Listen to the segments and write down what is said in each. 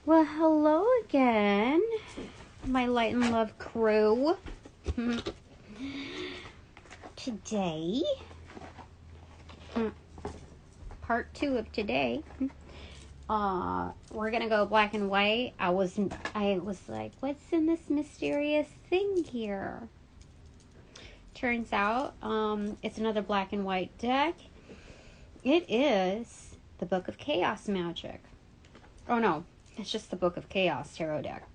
Well, hello again, my light and love crew. Today, part 2 of today, we're gonna go black and white. I was like, what's in this mysterious thing here? Turns out, it's another black and white deck. It is the Book of Chaos Magic. Oh no, it's just the Book of Chaos tarot deck.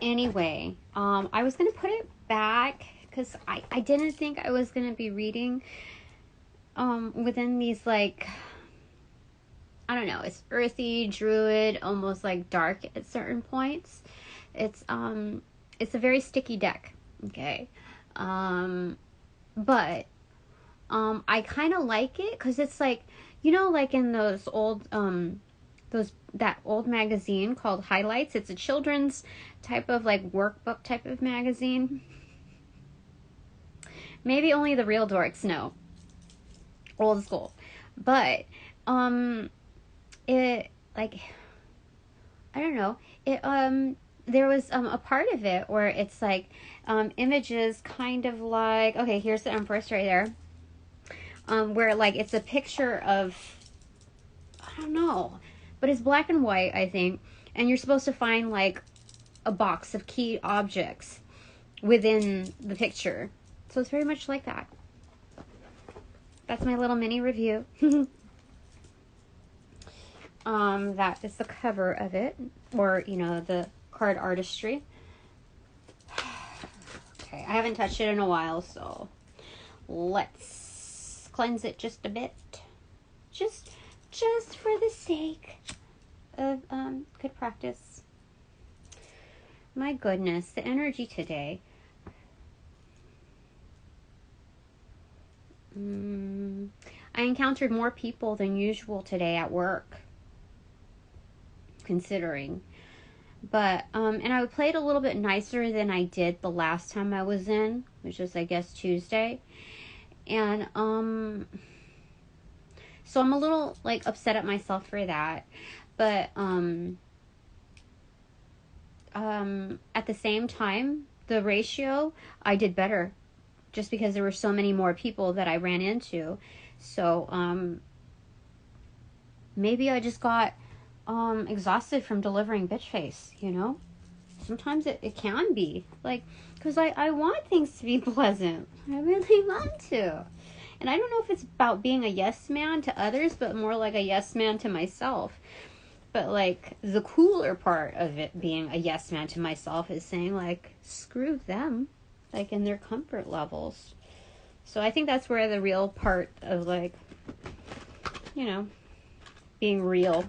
Anyway, I was going to put it back because I didn't think I was going to be reading within these, like, I don't know, it's earthy, druid, almost like dark at certain points. It's a very sticky deck, okay? But I kind of like it because it's like, you know, like in those old that old magazine called Highlights. It's a children's type of like workbook type of magazine. Maybe only the real dorks know. Old school. But it, like, I don't know, it there was a part of it where it's like images kind of like, okay, here's the Empress right there, where like it's a picture of, I don't know, but it's black and white, I think, and you're supposed to find like a box of key objects within the picture. So it's very much like that. That's my little mini review. That is the cover of it, or, you know, the card artistry. Okay, I haven't touched it in a while, so let's cleanse it just a bit. Just for the sake of good practice. My goodness, the energy today. I encountered more people than usual today at work, considering. But, and I played a little bit nicer than I did the last time I was in, which was, I guess, Tuesday. And, so I'm a little, like, upset at myself for that. But, at the same time, the ratio, I did better. Just because there were so many more people that I ran into. So, maybe I just got exhausted from delivering bitch face, you know? Sometimes it can be. Like, because I want things to be pleasant. I really want to. And I don't know if it's about being a yes man to others, but more like a yes man to myself. But, like, the cooler part of it being a yes man to myself is saying, like, screw them. Like, in their comfort levels. So I think that's where the real part of, like, you know, being real.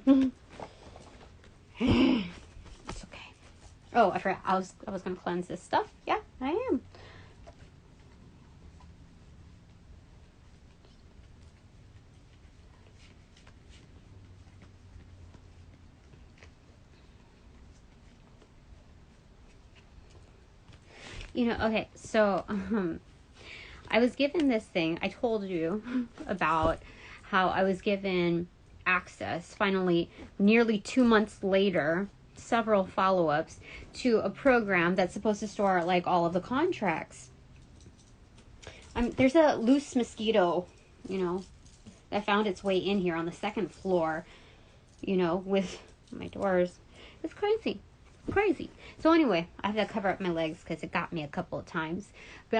It's okay. Oh, I forgot. I was going to cleanse this stuff. Yeah, I am. You know, okay, so I was given this thing. I told you about how I was given access, finally, nearly 2 months later, several follow-ups, to a program that's supposed to store, like, all of the contracts. There's a loose mosquito, you know, that found its way in here on the second floor, you know, with my doors. It's crazy. So anyway, I have to cover up my legs because it got me a couple of times. But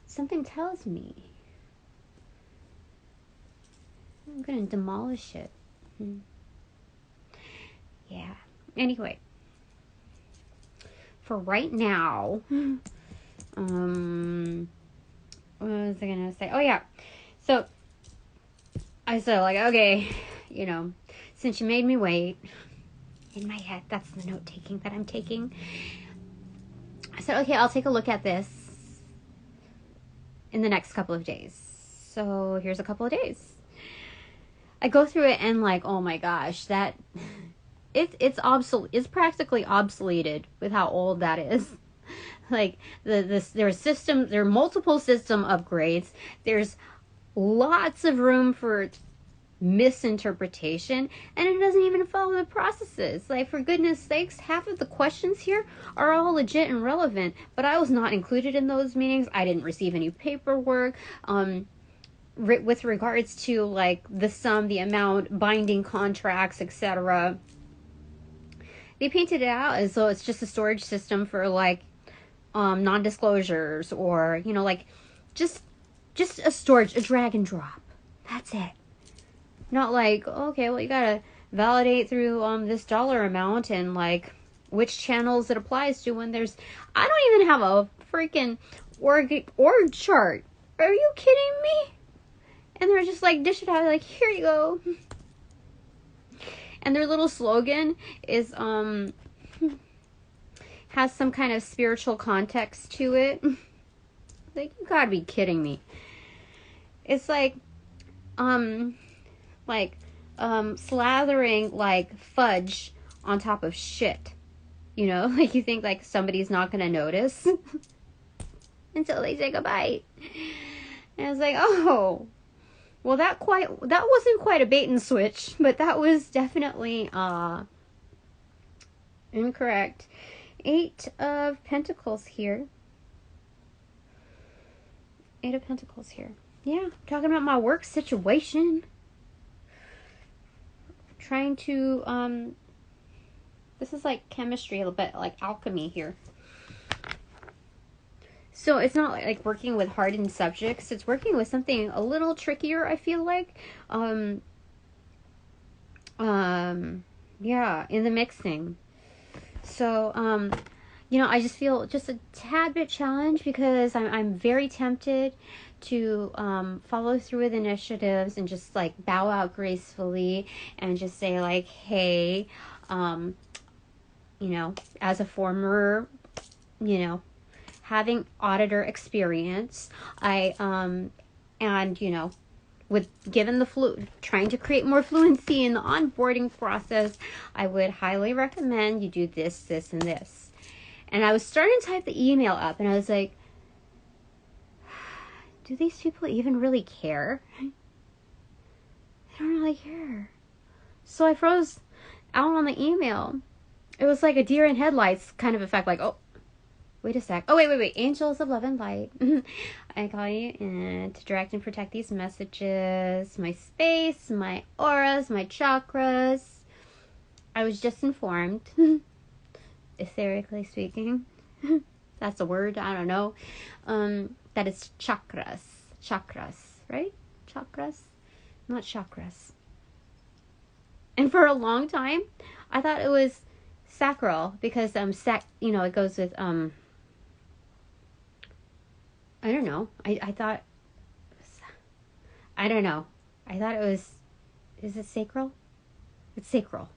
something tells me I'm gonna demolish it. Yeah. Anyway, for right now, what was I gonna say? Oh yeah. So I said, like, okay, you know, since you made me wait. In my head, that's the note taking that I'm taking. I said, okay, I'll take a look at this in the next couple of days. So here's a couple of days. I go through it and, like, oh my gosh, that it's obsolete. It's practically obsoleted with how old that is. Like, there are multiple system upgrades. There's lots of room for misinterpretation, and it doesn't even follow the processes. Like, for goodness sakes, half of the questions here are all legit and relevant, but I was not included in those meetings. I didn't receive any paperwork with regards to like the sum, the amount, binding contracts, etc. They painted it out as though it's just a storage system for like non-disclosures, or like just a storage, a drag and drop. That's it. Not like, okay, well, you gotta validate through this dollar amount and like which channels it applies to, when there's, I don't even have a freaking org chart. Are you kidding me? And they're just like, dish it out, like, here you go. And their little slogan is has some kind of spiritual context to it. Like, you gotta be kidding me. It's like slathering like fudge on top of shit. Like, you think like somebody's not gonna notice until they take a bite. And it's like, oh, well, that wasn't quite a bait and switch, but that was definitely incorrect. 8 of Pentacles here. 8 of Pentacles here. Yeah, talking about my work situation. Trying to, this is like chemistry, a little bit like alchemy here. So it's not like working with hardened subjects. It's working with something a little trickier, I feel like. Yeah, in the mixing. So, I just feel just a tad bit challenged, because I'm very tempted to follow through with initiatives and just like bow out gracefully and just say like, hey, as a former, having auditor experience, I with given the trying to create more fluency in the onboarding process, I would highly recommend you do this, this, and this. And I was starting to type the email up, and I was like, do these people even really care? They don't really care. So I froze out on the email. It was like a deer in headlights kind of effect, like, oh, wait a sec. Oh, wait. Angels of love and light. I call you in to direct and protect these messages. My space, my auras, my chakras. I was just informed, etherically speaking. That's a word, I don't know. That it's chakras. Chakras, right? Chakras? Not chakras. And for a long time, I thought it was sacral, because it goes with I don't know. I thought, I don't know. I thought it was, is it sacral? It's sacral.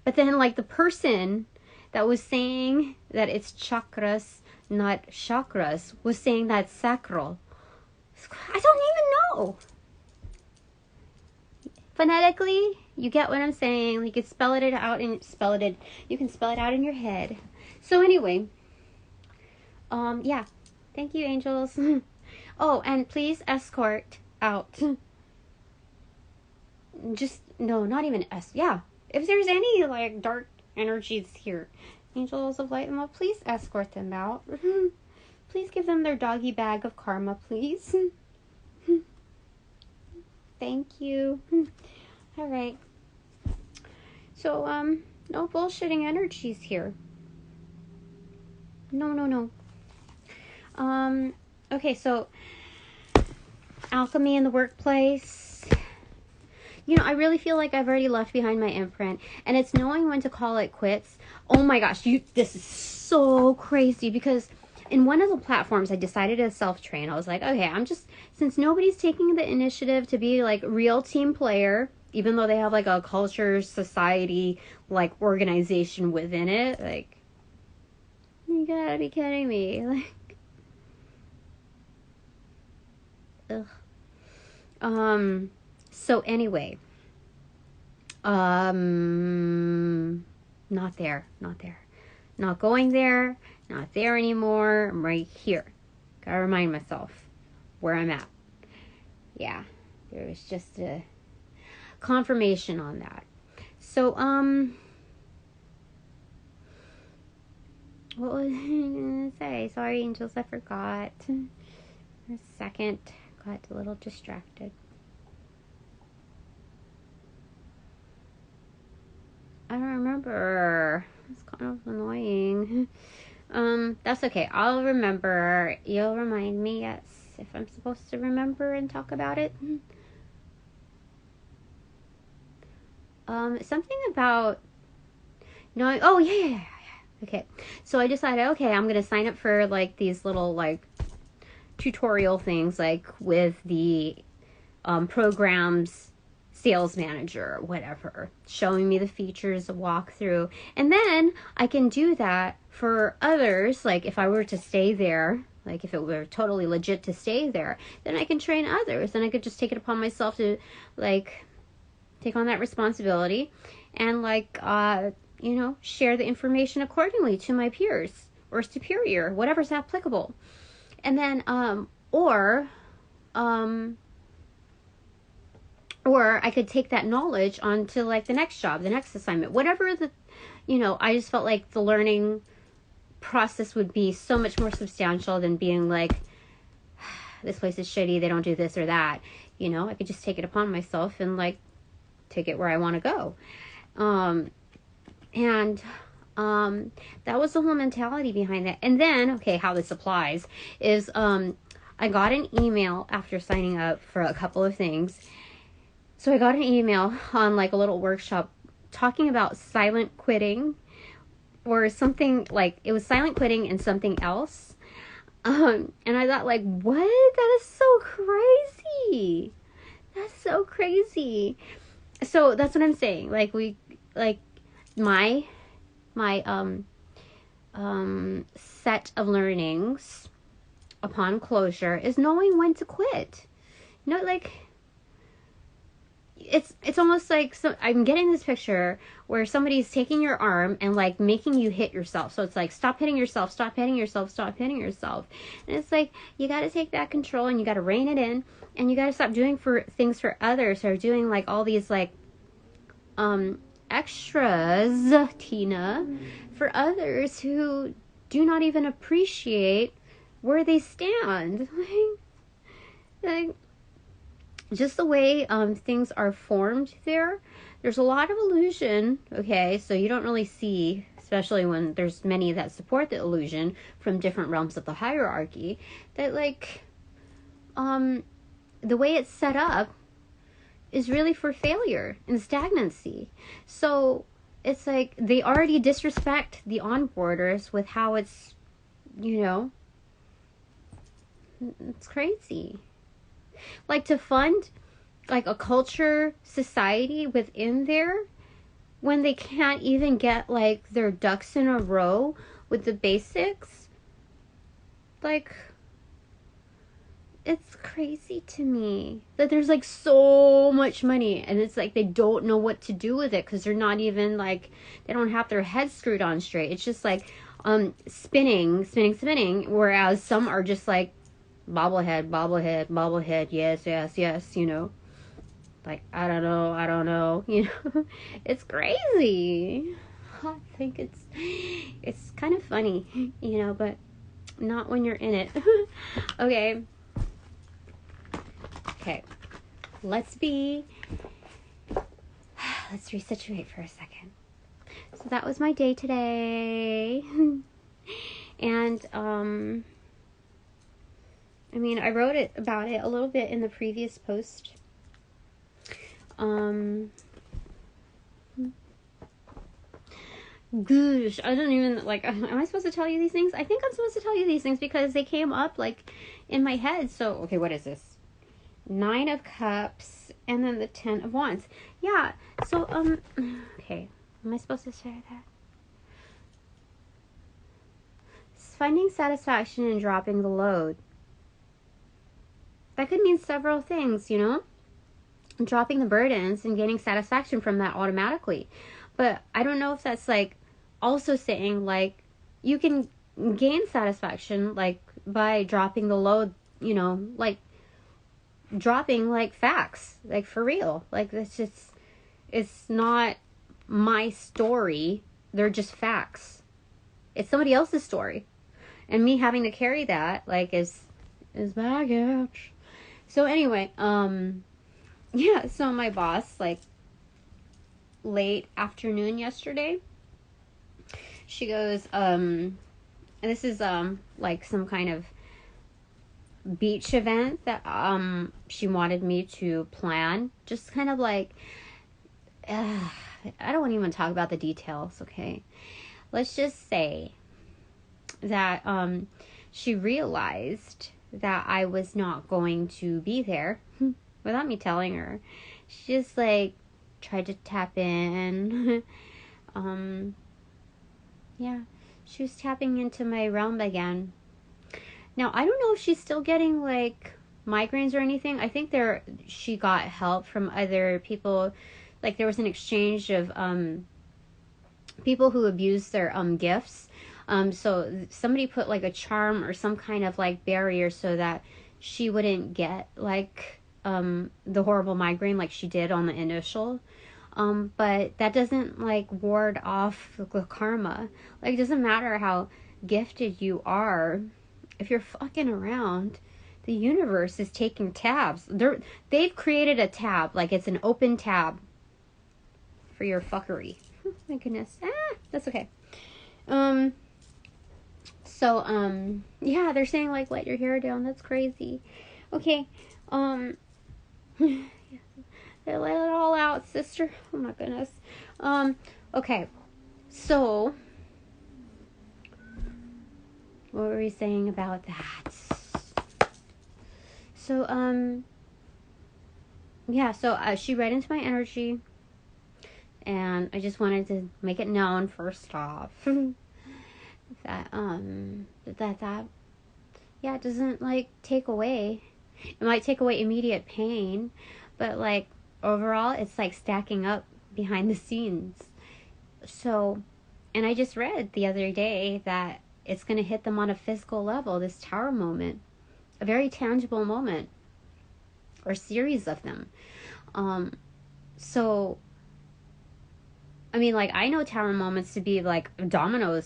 But then like the person that was saying that it's chakras, not chakras, was saying that sacral. I don't even know. Phonetically, you get what I'm saying. You can spell it out and you can spell it out in your head. So anyway, yeah. Thank you, angels. Oh, and please escort out. Not even yeah. If there's any like dark energies here, angels of light and love, please escort them out. Please give them their doggy bag of karma, please. Thank you. All right. So, no bullshitting energies here. No. Okay, so alchemy in the workplace. I really feel like I've already left behind my imprint, and it's knowing when to call it quits. Oh my gosh, this is so crazy, because in one of the platforms I decided to self-train. I was like, okay, since nobody's taking the initiative to be like real team player, even though they have like a culture, society, like organization within it, like, you gotta be kidding me. Like, ugh. So anyway, not there, not going there, not there anymore. I'm right here. Gotta remind myself where I'm at. Yeah, there was just a confirmation on that. So, what was I going to say? Sorry, angels, I forgot. For a second, got a little distracted. I don't remember. It's kind of annoying. That's okay. I'll remember. You'll remind me, yes, if I'm supposed to remember and talk about it. Something about knowing. Oh, yeah. Okay. So I decided, okay, I'm going to sign up for, like, these little, like, tutorial things, like, with the program's sales manager or whatever, showing me the features, a walkthrough. And then I can do that for others. Like, if I were to stay there, like, if it were totally legit to stay there, then I can train others. And I could just take it upon myself to, like, take on that responsibility and, like, share the information accordingly to my peers or superior, whatever's applicable. And then, or I could take that knowledge on to, like, the next job, the next assignment, whatever I just felt like the learning process would be so much more substantial than being like, this place is shitty, they don't do this or that. I could just take it upon myself and, like, take it where I want to go. That was the whole mentality behind that. And then, okay, how this applies is, I got an email after signing up for a couple of things. So I got an email on, like, a little workshop talking about silent quitting or something, like, it was silent quitting and something else. And I thought, like, what? That is so crazy. That's so crazy. So that's what I'm saying. Like, my set of learnings upon closure is knowing when to quit. It's almost like, so I'm getting this picture where somebody's taking your arm and, like, making you hit yourself. So it's like, stop hitting yourself, stop hitting yourself, stop hitting yourself. And it's like, you got to take that control and you got to rein it in, and you got to stop doing things for others, or doing, like, all these, like, extras, Tina, for others who do not even appreciate where they stand. Like just the way things are formed there's a lot of illusion, okay? So you don't really see, especially when there's many that support the illusion from different realms of the hierarchy, that, like, the way it's set up is really for failure and stagnancy. So it's like they already disrespect the onboarders with how it's, it's crazy. Like, to fund, like, a culture society within there when they can't even get, like, their ducks in a row with the basics. Like, it's crazy to me that there's, like, so much money, and it's like they don't know what to do with it because they're not even, like, they don't have their heads screwed on straight. It's just like spinning, whereas some are just like bobblehead, yes, like, I don't know, it's crazy. I think it's kind of funny, but not when you're in it. Okay, let's resituate for a second. So that was my day today. And I wrote about it a little bit in the previous post. Gosh, I don't even, like, am I supposed to tell you these things? I think I'm supposed to tell you these things because they came up, like, in my head. So, okay, what is this? 9 of Cups, and then the 10 of Wands. Yeah, so, okay, am I supposed to share that? Finding satisfaction in dropping the load. That could mean several things, dropping the burdens and gaining satisfaction from that automatically. But I don't know if that's, like, also saying, like, you can gain satisfaction, like, by dropping the load, like, dropping, like, facts, like, for real. Like, that's just, it's not my story. They're just facts. It's somebody else's story. And me having to carry that, like, is baggage. So anyway, yeah, so my boss, like, late afternoon yesterday, she goes, and this is, like, some kind of beach event that, she wanted me to plan. Just kind of like, I don't want to even talk about the details, okay? Let's just say that, she realized that I was not going to be there without me telling her. She just, like, tried to tap in. Yeah, she was tapping into my realm again. Now, I don't know if she's still getting, like, migraines or anything. I think she got help from other people. Like, there was an exchange of people who abused their gifts. So somebody put, like, a charm or some kind of, like, barrier so that she wouldn't get, like, the horrible migraine like she did on the initial. But that doesn't, like, ward off the karma. Like, it doesn't matter how gifted you are. If you're fucking around, the universe is taking tabs. They've created a tab. Like, it's an open tab for your fuckery. Oh, my goodness. That's okay. So, yeah, they're saying, like, let your hair down. That's crazy. Okay. They let it all out, sister. Oh, my goodness. Okay. So, what were we saying about that? So, yeah, so she read into my energy, and I just wanted to make it known first off that, yeah, it doesn't, like, take away. It might take away immediate pain, but, like, overall, it's, like, stacking up behind the scenes. So, and I just read the other day that it's going to hit them on a physical level, this tower moment. A very tangible moment. Or series of them. So, I mean, like, I know tower moments to be, like, domino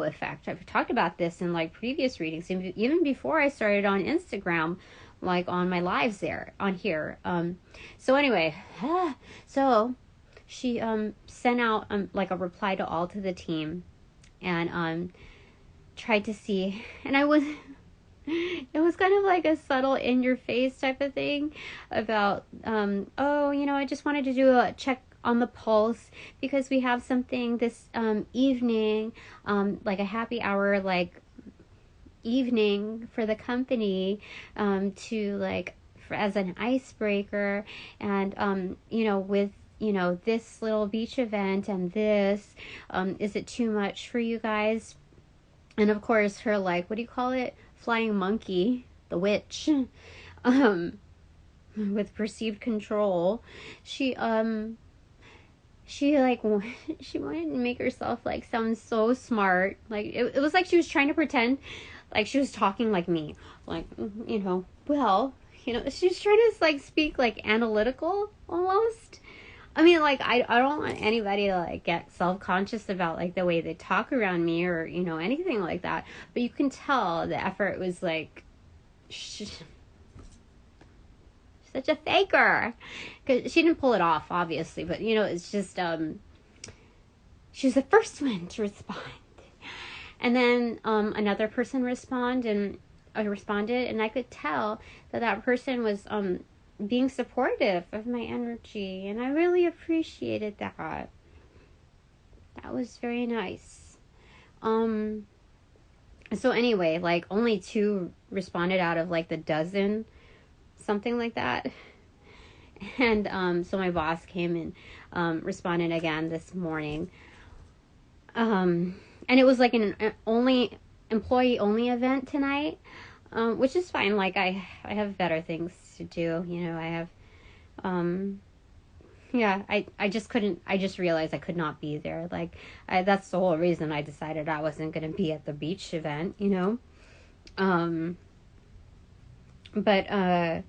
effect. I've talked about this in, like, previous readings. Even before I started on Instagram, like, on my lives there, on here. So anyway, so she sent out, like, a reply to all to the team. And tried to see, and it was kind of like a subtle in your face type of thing about, oh, you know, I just wanted to do a check on the pulse because we have something this evening, like a happy hour, like, evening for the company, to, like, as an icebreaker, and you know, with, you know, this little beach event and this, is it too much for you guys? And of course, her, like, what do you call it? Flying monkey, the witch, with perceived control. She like, she wanted to make herself, like, sound so smart. Like, it was like she was trying to pretend like she was talking like me. Like, you know, well, you know, she was trying to, like, speak, like, analytical almost. I mean, like, I don't want anybody to, like, get self-conscious about, like, the way they talk around me or, you know, anything like that. But you can tell the effort was, like, such a faker. Because she didn't pull it off, obviously. But, you know, it's just, she was the first one to respond. And then another person responded, and I could tell that person was being supportive of my energy, and I really appreciated that. That was very nice. So anyway, like, only 2 responded out of, like, the dozen, something like that. And so my boss came and responded again this morning. And it was like an employee only event tonight, which is fine. Like, I have better things to do, you know. I have, yeah, I just couldn't, I just realized I could not be there. Like, that's the whole reason I decided I wasn't going to be at the beach event, you know. But,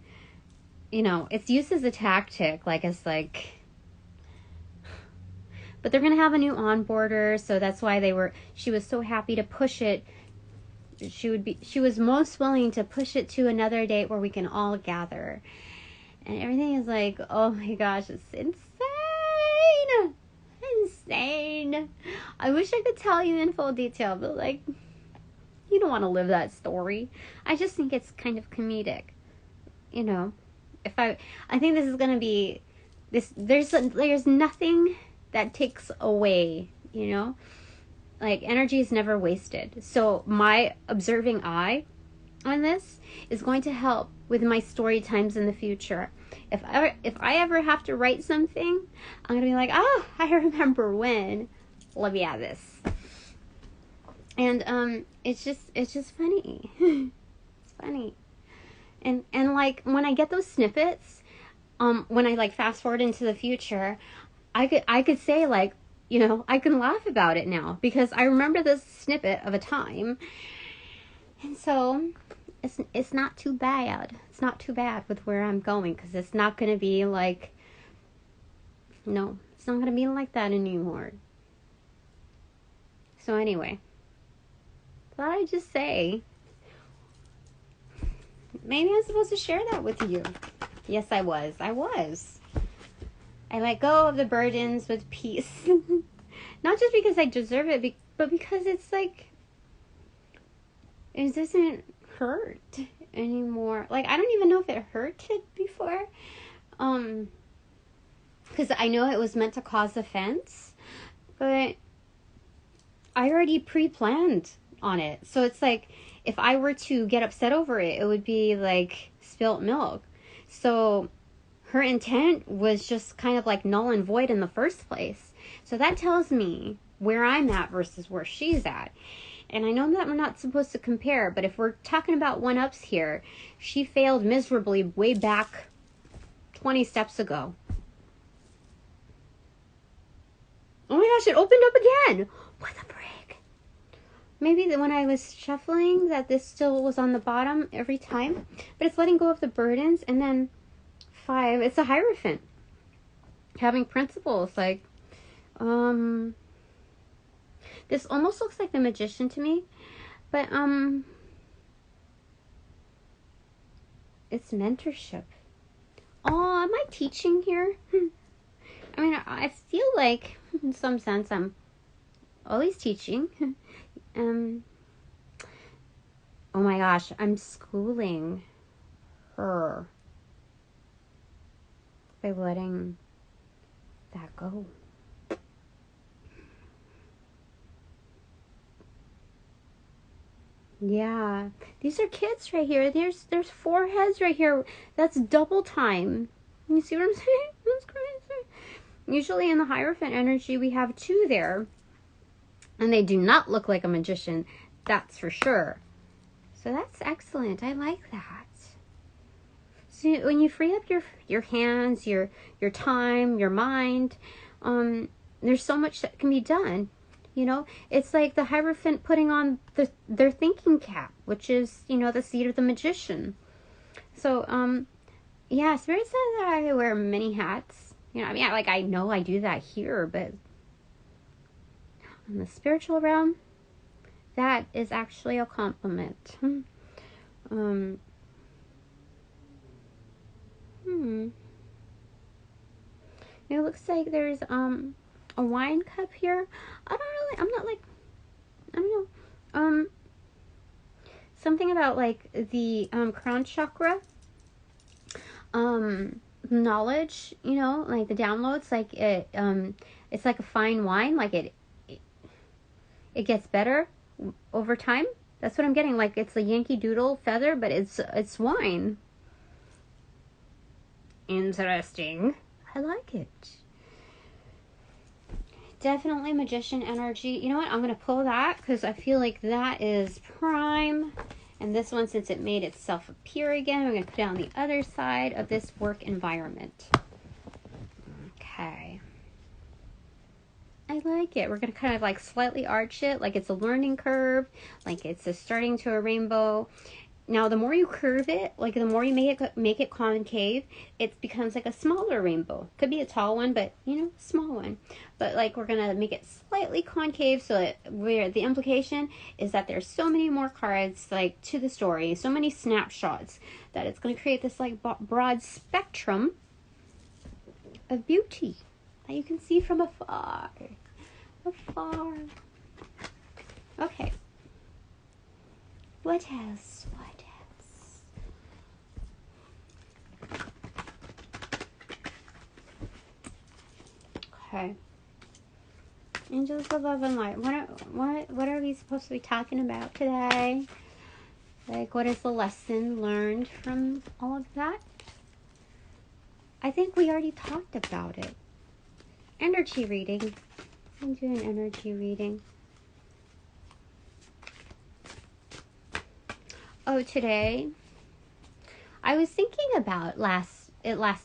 you know, it's used as a tactic, like, as, like, But they're going to have a new onboarder, so that's why she was so happy to push it. She was most willing to push it to another date where we can all gather. And everything is like, oh my gosh, it's insane. Insane. I wish I could tell you in full detail, but like, you don't want to live that story. I just think it's kind of comedic. You know, I think this is going to be this, there's nothing that takes away, you know, like energy is never wasted. So my observing eye on this is going to help with my story times in the future. If I ever have to write something, I'm gonna be like, oh, I remember when. Let me add this. And it's just funny. It's funny. And like when I get those snippets, when I like fast forward into the future, I could say like, you know, I can laugh about it now because I remember this snippet of a time. And so it's not too bad. It's not too bad with where I'm going because it's not going to be like, no, it's not going to be like that anymore. So anyway, thought I'd just say, maybe I'm supposed to share that with you. Yes, I was. I let go of the burdens with peace. Not just because I deserve it, but because it's like, it doesn't hurt anymore. Like, I don't even know if it hurted before. Because I know it was meant to cause offense, but I already pre-planned on it. So it's like, if I were to get upset over it, it would be like spilt milk. So her intent was just kind of like null and void in the first place. So that tells me where I'm at versus where she's at. And I know that we're not supposed to compare, but if we're talking about one-ups here, she failed miserably way back 20 steps ago. Oh my gosh, it opened up again. What the frick? Maybe that when I was shuffling that this still was on the bottom every time, but it's letting go of the burdens. And then 5, it's a Hierophant. Having principles, like, this almost looks like the Magician to me, but, it's mentorship. Oh, am I teaching here? I mean, I feel like, in some sense, I'm always teaching. Oh my gosh, I'm schooling her by letting that go. Yeah, these are kids right here. There's 4 heads right here. That's double time. You see what I'm saying? That's crazy. Usually in the Hierophant energy, we have 2 there. And they do not look like a magician. That's for sure. So that's excellent. I like that. So when you free up your hands, your time, your mind, there's so much that can be done. You know, it's like the Hierophant putting on their thinking cap, which is, you know, the seat of the magician. So, yeah, Spirit says that I wear many hats. You know, I mean, I know I do that here, but in the spiritual realm, that is actually a compliment. It looks like there's a wine cup here. I don't know. Something about like the crown chakra. Knowledge, you know, like the downloads, like it's like a fine wine, like it gets better over time. That's what I'm getting. Like it's a Yankee Doodle feather, but it's wine. Interesting. I like it. Definitely Magician energy. You know what? I'm going to pull that because I feel like that is prime. And this one, since it made itself appear again, we're going to put it on the other side of this work environment. Okay. I like it. We're going to kind of like slightly arch it, like it's a learning curve, like it's starting to a rainbow. now the more you curve it, like the more you make it concave, it becomes like a smaller rainbow. Could be a tall one, but you know, small one. But like we're gonna make it slightly concave, so that where the implication is that there's so many more cards like to the story, so many snapshots, that it's gonna create this like broad spectrum of beauty that you can see from afar. Okay. What else? Okay. Angels of Love and Light. What are we supposed to be talking about today? Like, what is the lesson learned from all of that? I think we already talked about it. Energy reading. I'm doing energy reading. Oh, today I was thinking about last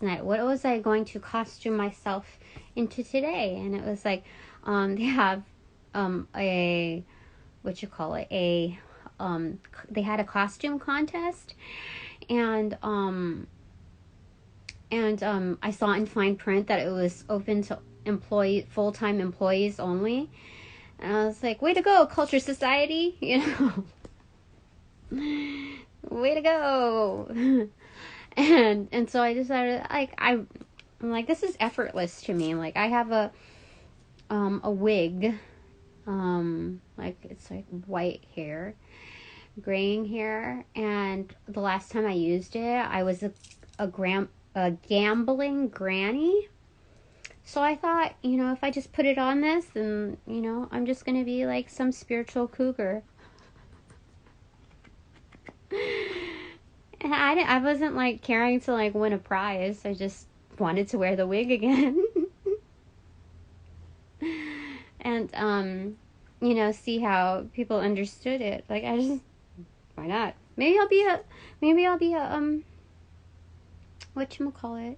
night. What was I going to costume myself into today? And it was like, they have they had a costume contest, and I saw in fine print that it was open to full-time employees only. And I was like, way to go, Culture Society, you know. Way to go. And so I decided, like, I'm like, this is effortless to me. Like, I have a wig, like, it's like white hair, graying hair, and the last time I used it, I was a gambling granny. So I thought, you know, if I just put it on this, then, you know, I'm just gonna be like some spiritual cougar. And I wasn't like caring to like win a prize. I just wanted to wear the wig again. And you know, see how people understood it. Like, why not? Maybe I'll be a whatchamacallit?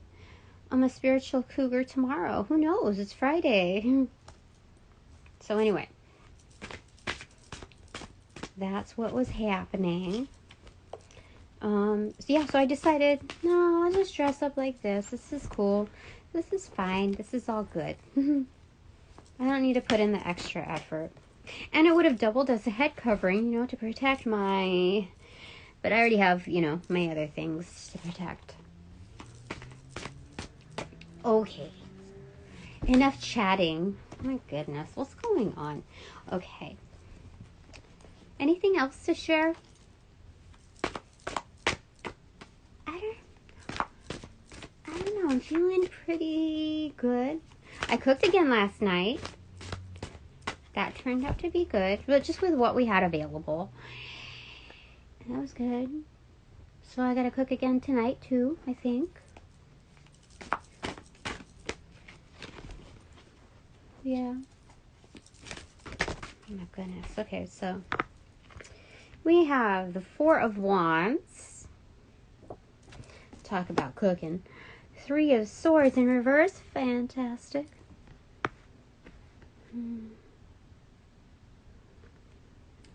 I'm a spiritual cougar tomorrow. Who knows? It's Friday. So anyway, that's what was happening. So I decided, no, I'll just dress up like this. This is cool. This is fine. This is all good. I don't need to put in the extra effort. And it would have doubled as a head covering, you know, to protect my... But I already have, you know, my other things to protect. Okay. Enough chatting. Oh my goodness. What's going on? Okay. Anything else to share? I don't know. I'm feeling pretty good. I cooked again last night. That turned out to be good, but just with what we had available. And that was good. So I gotta cook again tonight too, I think. Yeah. Oh my goodness. Okay, so we have the Four of Wands. Talk about cooking. Three of Swords in reverse. Fantastic.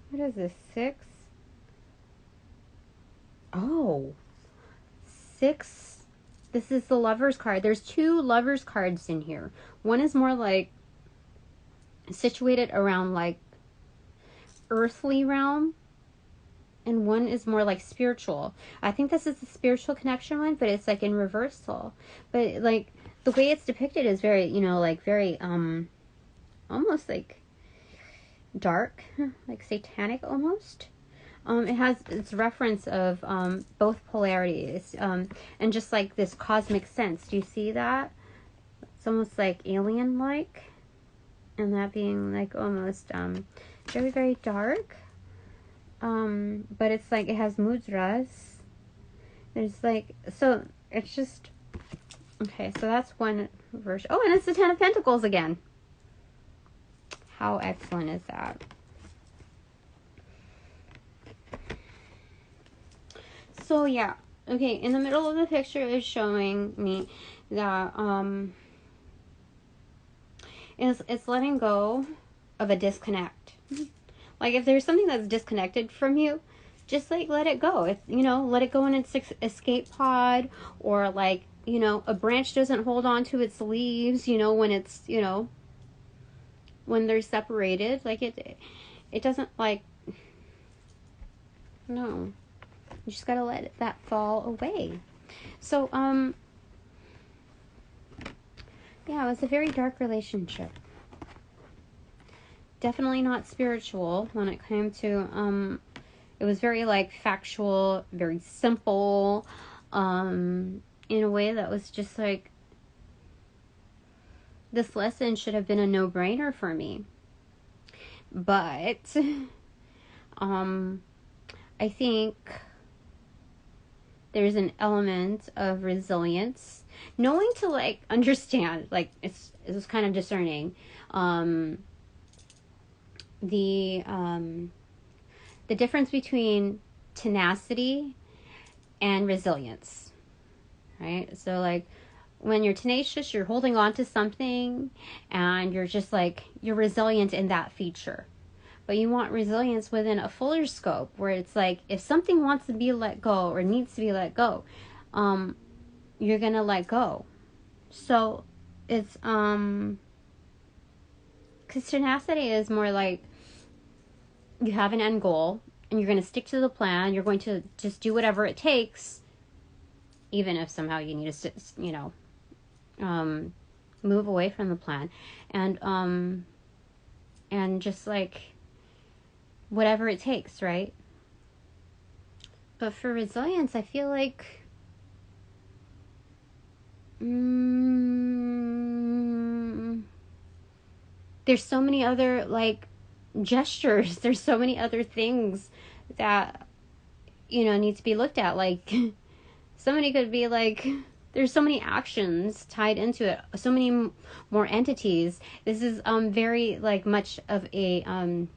What is this? 6? Oh. 6. This is the Lover's card. There's 2 Lover's cards in here. One is more like situated around like earthly realm, and one is more like spiritual. I think this is the spiritual connection one, but it's like in reversal. But like the way it's depicted is very, you know, like very almost like dark, like satanic almost. It has its reference of both polarities, and just like this cosmic sense. Do you see that? It's almost like alien-like, and that being like almost very, very dark. But it's like it has mudras. There's like, so it's just okay. So that's one version. Oh, and it's the 10 of Pentacles again. How excellent is that? So yeah, okay, in the middle of the picture is showing me that it's letting go of a disconnect. Like if there's something that's disconnected from you, just like let it go. If, let it go in its escape pod, or like, a branch doesn't hold on to its leaves, when it's, when they're separated, like it doesn't, like, no, you just gotta let that fall away. So, yeah, it was a very dark relationship. Definitely not spiritual when it came to, it was very, like, factual, very simple, in a way that was just like, this lesson should have been a no-brainer for me. But, I think there's an element of resilience, knowing to, like, understand, like, it was kind of discerning, the difference between tenacity and resilience, right? So, like, when you're tenacious, you're holding on to something, and you're just, like, you're resilient in that feature. But you want resilience within a fuller scope, where it's like, if something wants to be let go or needs to be let go, you're gonna let go. So it's because tenacity is more like, you have an end goal and you're gonna stick to the plan. You're going to just do whatever it takes, even if somehow you need to, move away from the plan, and just, like, whatever it takes, right? But for resilience, I feel like there's so many other, like, gestures. There's so many other things that, need to be looked at. Like, somebody could be like, there's so many actions tied into it, so many more entities. This is very, like, much of a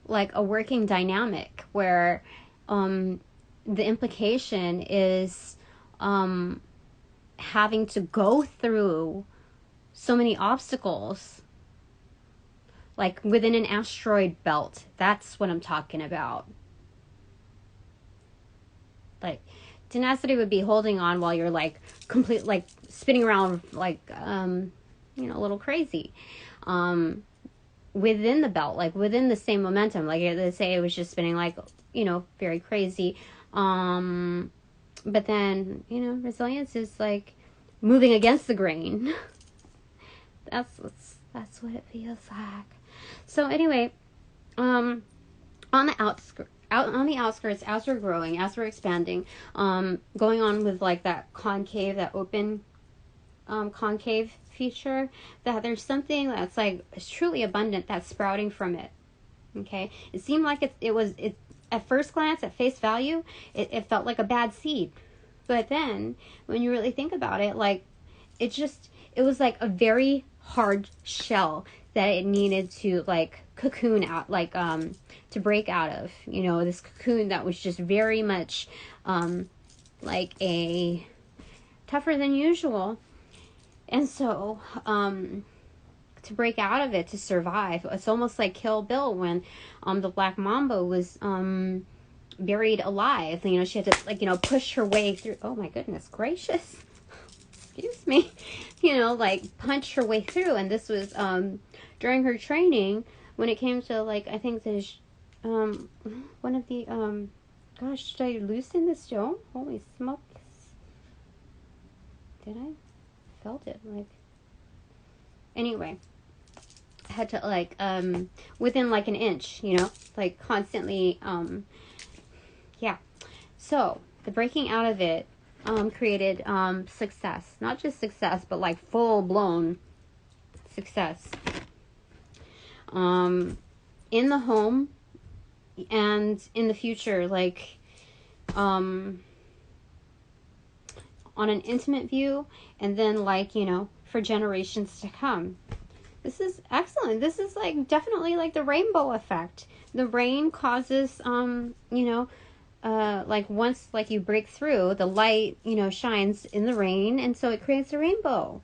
like a working dynamic, where the implication is having to go through so many obstacles, like within an asteroid belt. That's what I'm talking about. Like, tenacity would be holding on while you're, like, like, spinning around, like, a little crazy. Within the belt, like, within the same momentum, like, they say it was just spinning, like, very crazy. But then, resilience is, like, moving against the grain. That's what it feels like. So anyway, on the outskirts, as we're growing, as we're expanding, going on with, like, that concave, that open concave feature, that there's something that's, like, is truly abundant that's sprouting from it. Okay, it seemed like it was at first glance, at face value, it felt like a bad seed, but then when you really think about it, like, it was like a very hard shell that it needed to, like, cocoon out, like, to break out of, this cocoon that was just very much like a tougher than usual. And so, to break out of it, to survive, it's almost like Kill Bill when the Black Mamba was buried alive. She had to, like, push her way through. Oh my goodness gracious. Excuse me. Like, punch her way through. And this was during her training, when it came to, like, I think the one of the gosh, should I loosen this dome? Holy smokes. Did I? Felt it, like, anyway, I had to, like, within, like, an inch, like, constantly, yeah. So the breaking out of it created success. Not just success, but, like, full-blown success in the home and in the future, like, on an intimate view, and then, like, for generations to come. This is excellent. This is, like, definitely, like, the rainbow effect. The rain causes, like, once, like, you break through, the light, shines in the rain, and so it creates a rainbow.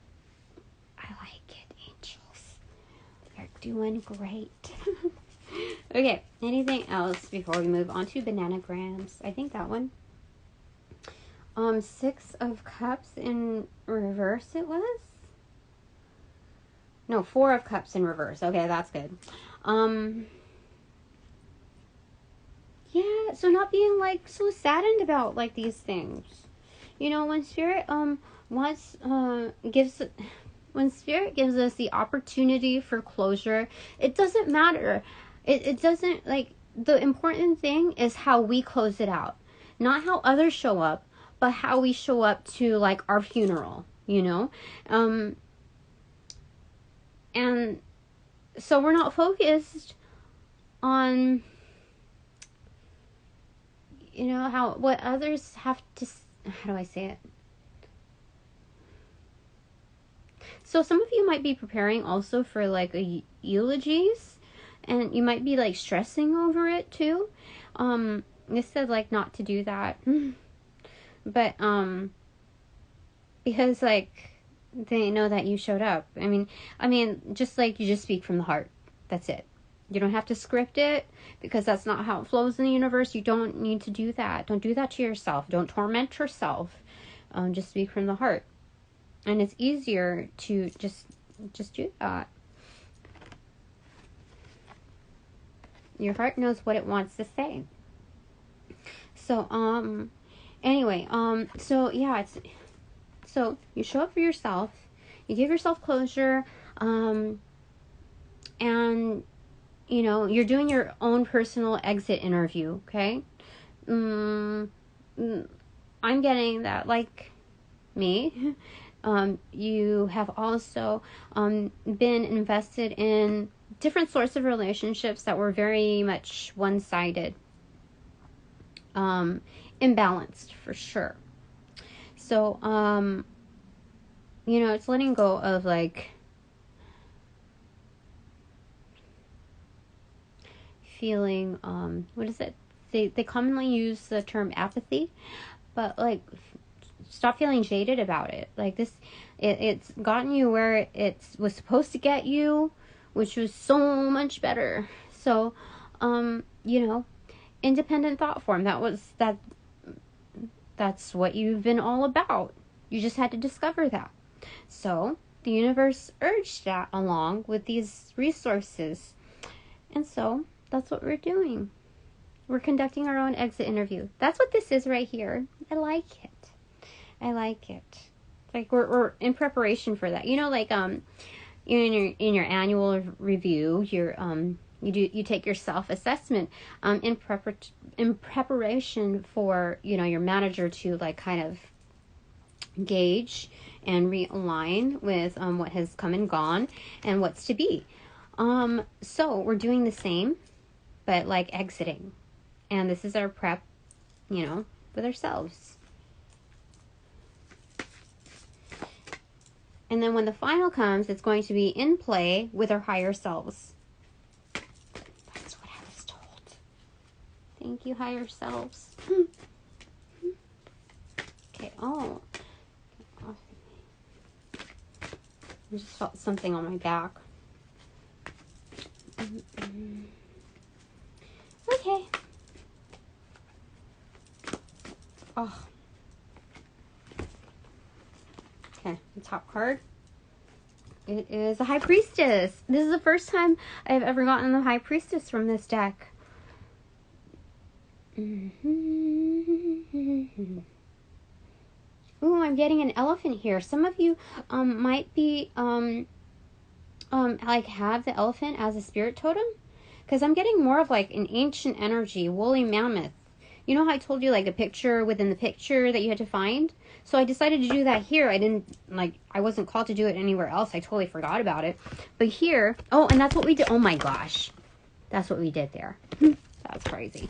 I like it, angels. You're doing great. Okay, anything else before we move on to bananagrams? I think that one. Six of Cups in reverse it was? No, Four of Cups in reverse. Okay, that's good. Yeah, so not being like so saddened about like these things. You know, when Spirit when Spirit gives us the opportunity for closure, it doesn't matter. It doesn't, like, the important thing is how we close it out. Not how others show up, but how we show up to, like, our funeral, you know? And so we're not focused on, you know, what others have to, how do I say it? So some of you might be preparing also for, like, eulogies, and you might be, like, stressing over it too. This said, like, not to do that. But, because, like, they know that you showed up. I mean, just, like, you just speak from the heart. That's it. You don't have to script it, because that's not how it flows in the universe. You don't need to do that. Don't do that to yourself. Don't torment yourself. Just speak from the heart. And it's easier to just do that. Your heart knows what it wants to say. So, anyway, so yeah, so you show up for yourself, you give yourself closure, and, you know, you're doing your own personal exit interview, okay? I'm getting that, like me, you have also, been invested in different sorts of relationships that were very much one-sided, imbalanced for sure. So, you know, it's letting go of, like, feeling, what is it? They commonly use the term apathy, but, like, stop feeling jaded about it. Like, it's gotten you where it was supposed to get you, which was so much better. So, you know, independent thought form, that's what you've been all about. You just had to discover that. So the universe urged that along with these resources. And so that's what we're doing. We're conducting our own exit interview. That's what this is right here. I like it. Like, we're in preparation for that. You know, like, in your annual review, you take your self-assessment, in preparation for, you know, your manager to, like, kind of gauge and realign with, what has come and gone and what's to be. So we're doing the same, but, like, exiting. And this is our prep, you know, with ourselves. And then when the final comes, it's going to be in play with our higher selves. That's what I was told. Thank you, higher selves. Okay, oh. I just felt something on my back. Okay. Oh. Okay, the top card. It is a High Priestess. This is the first time I've ever gotten the High Priestess from this deck. Ooh, I'm getting an elephant here. Some of you might be like have the elephant as a spirit totem, because I'm getting more of like an ancient energy, woolly mammoth. You know how I told you, like, a picture within the picture that you had to find? So I decided to do that here. I wasn't called to do it anywhere else. I totally forgot about it. But here, oh, and that's what we did. Oh my gosh. That's what we did there. That's crazy.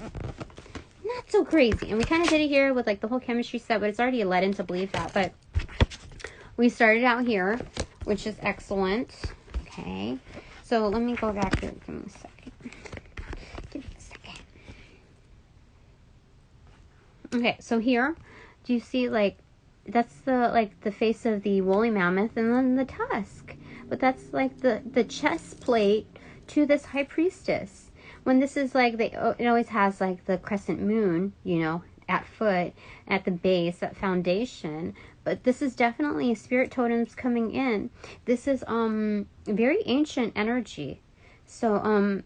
Not so crazy. And we kind of did it here with, like, the whole chemistry set, but it's already led into believe that. But we started out here, which is excellent. Okay. So let me go back here. Give me a second. Okay, so here, do you see, like, that's the face of the woolly mammoth and then the tusk. But that's, like, the chest plate to this High Priestess. when this is like, it always has like the crescent moon, you know, at foot, at the base, at foundation. But this is definitely spirit totems coming in. This is very ancient energy. So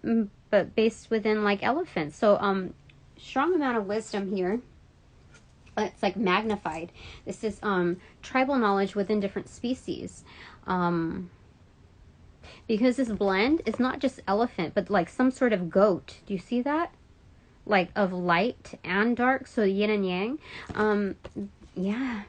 but based within like elephants. So strong amount of wisdom here. It's like magnified. This is tribal knowledge within different species. Because this blend is not just elephant, but like some sort of goat. Do you see that? Like of light and dark, so yin and yang. Yeah.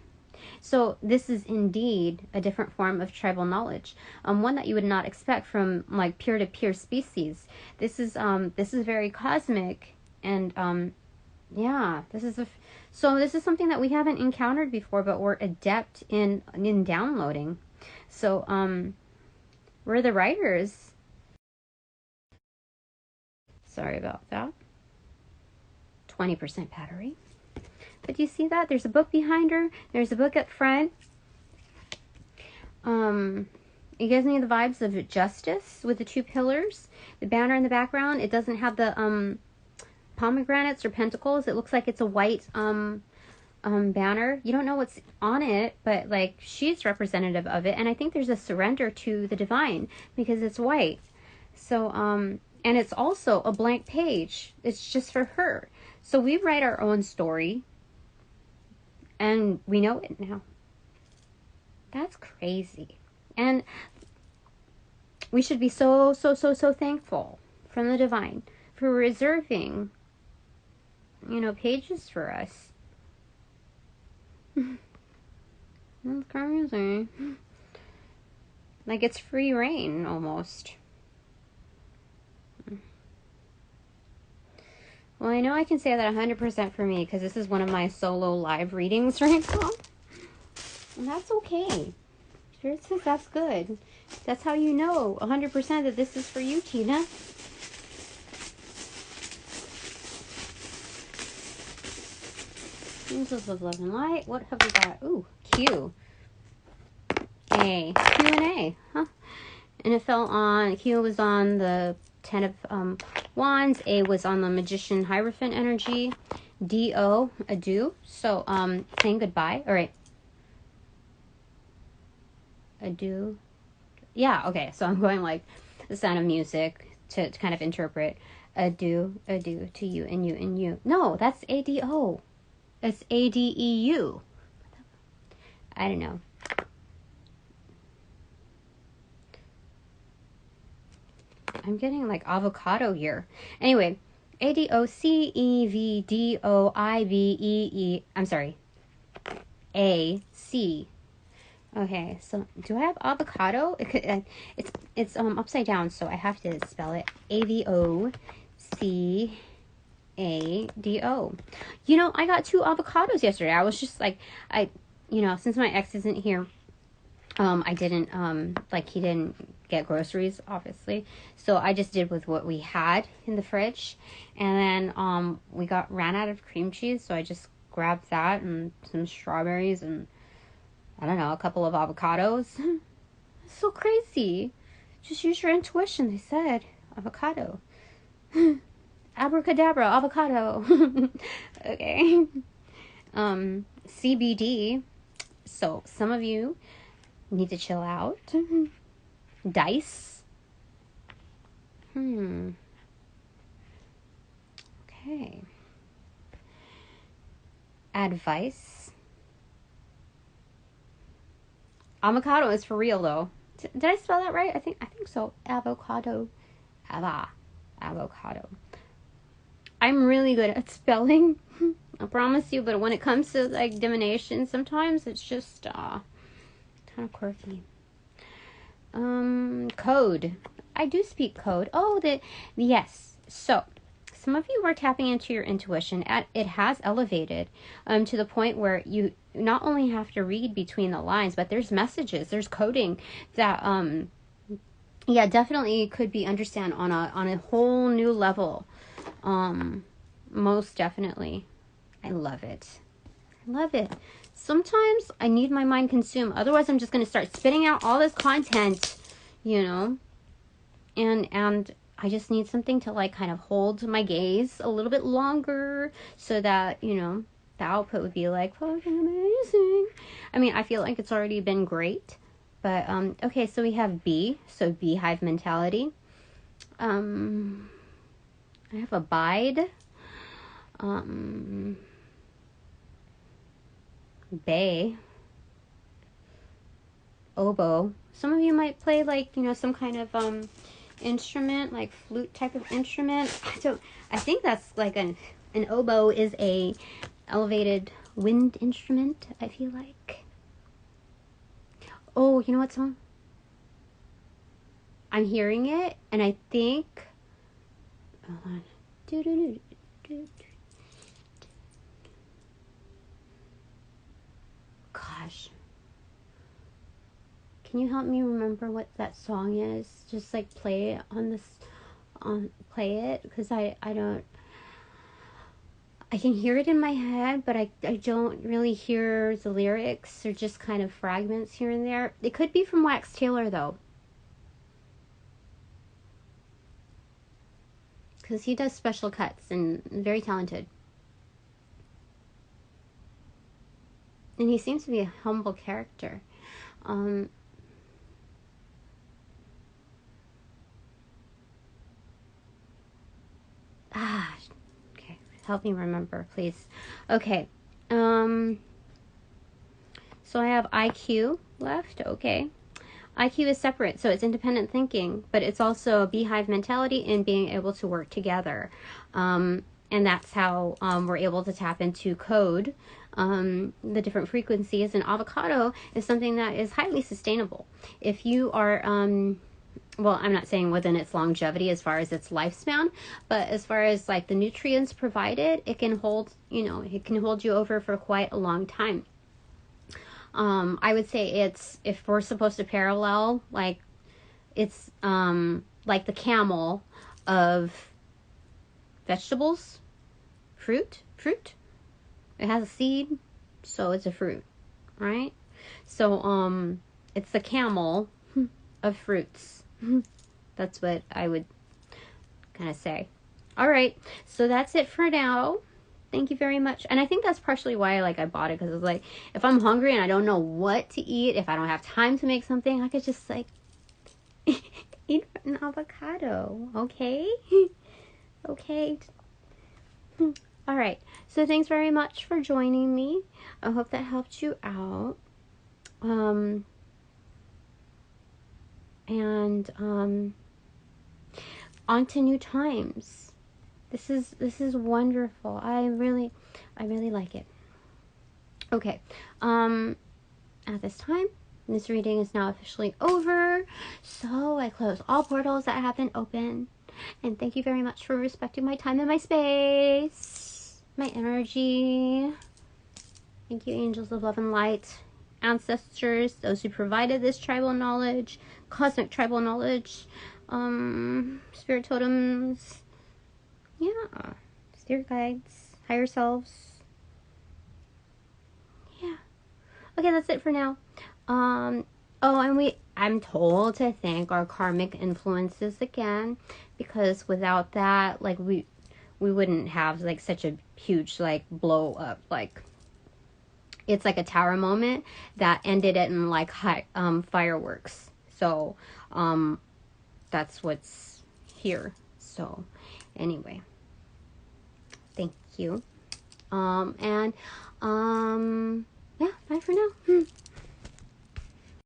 So this is indeed a different form of tribal knowledge, one that you would not expect from like peer-to-peer species. This is very cosmic, and yeah, this is something that we haven't encountered before, but we're adept in downloading. So we're the writers. Sorry about that. 20% battery. But do you see that? There's a book behind her. There's a book up front. It gives me the vibes of justice with the two pillars. The banner in the background, it doesn't have the pomegranates or pentacles. It looks like it's a white banner. You don't know what's on it, but like she's representative of it. And I think there's a surrender to the divine because it's white. So and it's also a blank page. It's just for her. So we write our own story. And we know it now. That's crazy. And we should be so thankful from the divine for reserving, you know, pages for us. That's crazy. Like it's free reign almost. Well, I know I can say that 100% for me because this is one of my solo live readings right now. And that's okay. Spirit says that's good. That's how you know 100% that this is for you, Tina. Angels of Love and Light. What have we got? Ooh, Q. A. Q and A. Huh? And it fell on, Q was on the 10 of Wands. A was on the Magician Hierophant energy. D-O, adieu. So, saying goodbye. All right. Adieu. Yeah, okay. So I'm going like the sound of music to kind of interpret. Adieu, adieu to you and you and you. No, that's A-D-O. It's A-D-E-U. I don't know. I'm getting like avocado here. Anyway, A-D-O-C-E-V-D-O-I-V-E-E. I'm sorry. A-C. Okay, so do I have avocado? It's upside down, so I have to spell it A-V-O-C-A-D-O. You know, I got 2 avocados yesterday. I was just like, since my ex isn't here, I didn't, he didn't get groceries, obviously. So I just did with what we had in the fridge. And then, we ran out of cream cheese. So I just grabbed that and some strawberries and, I don't know, a couple of avocados. It's so crazy. Just use your intuition, they said. Avocado. Abracadabra, avocado. Okay. CBD. So some of you need to chill out. Dice. Okay. Advice. Avocado is for real though. Did I spell that right? I think so. Avocado. Avocado. I'm really good at spelling. I promise you, but when it comes to like divination, sometimes it's just kind of quirky. Code. I do speak code. Oh, yes. So, some of you are tapping into your intuition. It has elevated to the point where you not only have to read between the lines, but there's messages, there's coding that definitely could be understand on a whole new level. Most definitely. I love it. I love it. Sometimes I need my mind consumed. Otherwise, I'm just going to start spitting out all this content, and I just need something to like kind of hold my gaze a little bit longer so that, you know, the output would be like fucking amazing. I mean, I feel like it's already been great. But, okay, so we have B, so beehive mentality. I have abide. Bay. Oboe. Some of you might play like, you know, some kind of, instrument, like flute type of instrument. I think that's like an oboe is a elevated wind instrument, I feel like. Oh, you know what song? I'm hearing it, and I think... Hold on. Gosh. Can you help me remember what that song is? Just like play it on this... play it, because I don't... I can hear it in my head, but I don't really hear the lyrics. They're just kind of fragments here and there. It could be from Wax Taylor, though. Because he does special cuts and very talented. And he seems to be a humble character. Okay. Help me remember, please. Okay. So I have IQ left. Okay. IQ is separate, so it's independent thinking, but it's also a beehive mentality and being able to work together. And that's how we're able to tap into code, the different frequencies. And avocado is something that is highly sustainable. If you are, well, I'm not saying within its longevity as far as its lifespan, but as far as like the nutrients provided, it can hold, you know, it can hold you over for quite a long time. I would say it's, if we're supposed to parallel, like, it's like the camel of vegetables, fruit. It has a seed, so it's a fruit, right? So, it's the camel of fruits. That's what I would kind of say. All right, so that's it for now. Thank you very much. And I think that's partially why I bought it, because it's like, if I'm hungry and I don't know what to eat, if I don't have time to make something, I could just like eat an avocado. Okay? Okay. All right. So thanks very much for joining me. I hope that helped you out. And on to new times. This is wonderful. I really like it. Okay. At this time, this reading is now officially over. So I close all portals that have been open. And thank you very much for respecting my time and my space, my energy. Thank you, angels of love and light, ancestors, those who provided this tribal knowledge, cosmic tribal knowledge, spirit totems. Yeah, spirit guides, higher selves. Yeah. Okay, that's it for now. Oh, and I'm told to thank our karmic influences again, because without that, like, we wouldn't have like such a huge like blow up. Like, it's like a tower moment that ended it in like fireworks. So, that's what's here. So, anyway, thank you. Yeah, bye for now.